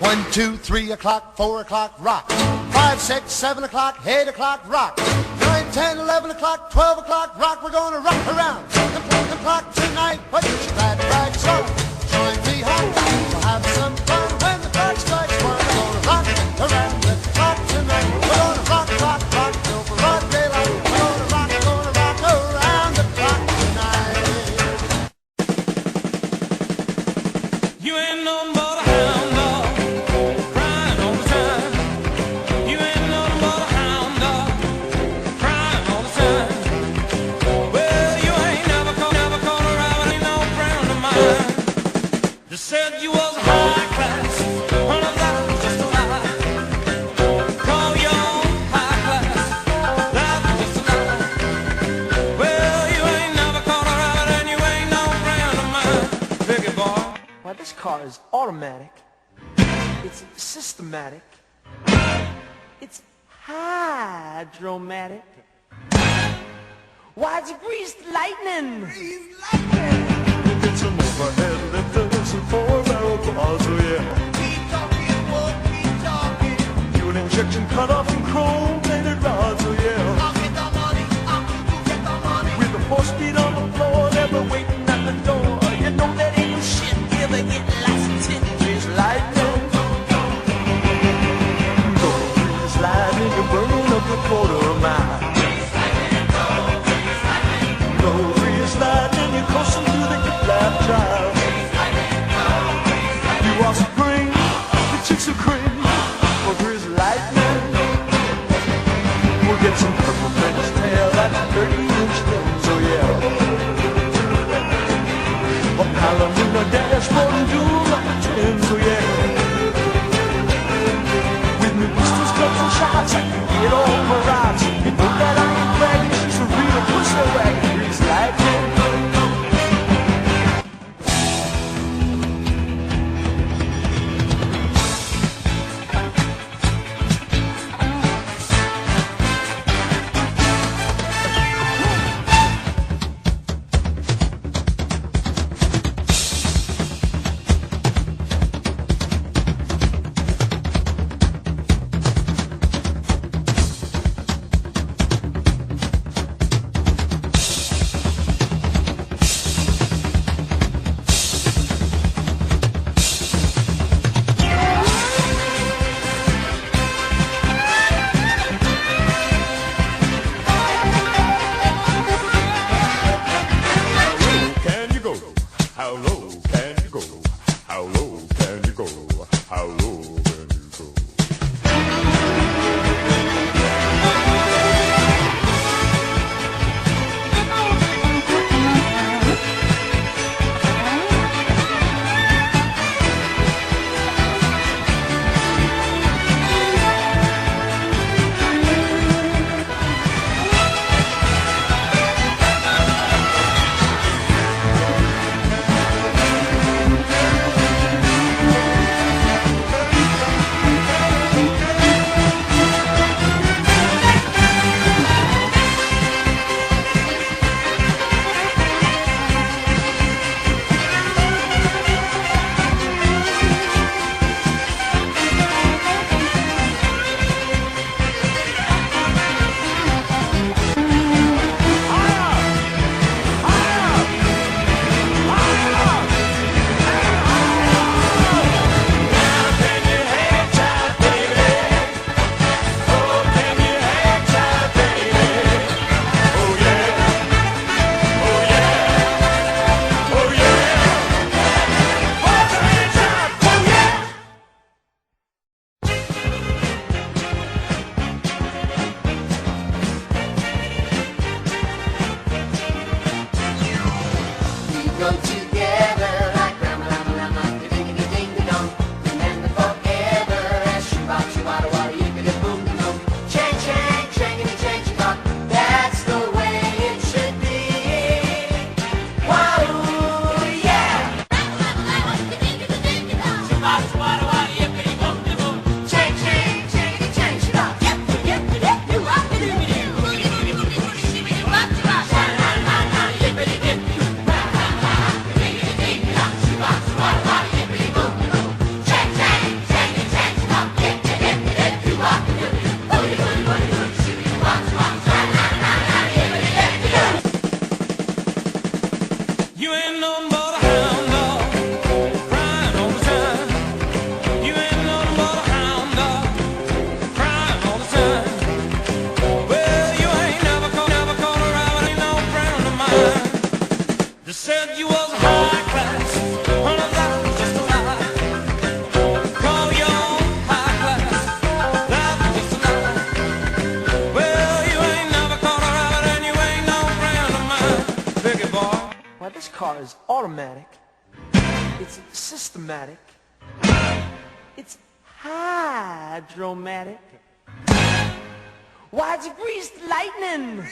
1, 2, 3 o'clock, 4 o'clock, rock. 5, 6, 7 o'clock, 8 o'clock, rock. 9, 10, 11 o'clock, 12 o'clock, rock. We're gonna rock around the clock tonight. Put your glad rags on. Join me home. We'll have some fun when the clock strikes 1. We're gonna rock around the clock tonight. We're gonna rock, rock, rock till broad daylight. We're gonna rock around the clock tonight. You ain't no but a hound dog, crying all the time. You ain't no but a hound dog, crying all the time. Well, you ain't never caught a rabbit, ain't no friend of mine. They said you was high class, well, that was just a lie. Call you high class, that was just a lie. Well, you ain't never caught a rabbit, and you ain't no friend of mine. Biggie boy. Why, this car is automatic. It's systematic. It's hydromatic. Why, it's greased lightning. It's an overhead lifters and 4-barrel cars, oh yeah. Keep talking, won't keep talking. Fuel injection cut off and chrome-plated rods, oh yeah. I'll get the money, I'll get the money. With the 4-speed on the floor, never waiting at the door. You know that ain't no shit, ever get licensed. Grease lightning. Go grease lightning, you're burning up a quarter mile. Go grease lightning, you're coasting through the hip-lap drive. You are supreme, the chicks are cream. For grease lightning, we'll get some purple French tail at 30-inch rims, oh yeah. A Palomino dashboard and jewels up the trims, oh yeah. With me pistols, guns, and shots, I can get all my rocks. You know that I ain't bragging, she's a real pussy wagon. Grease lightning. car is automatic. It's systematic. It's hydromatic. Why, it's greased lightning.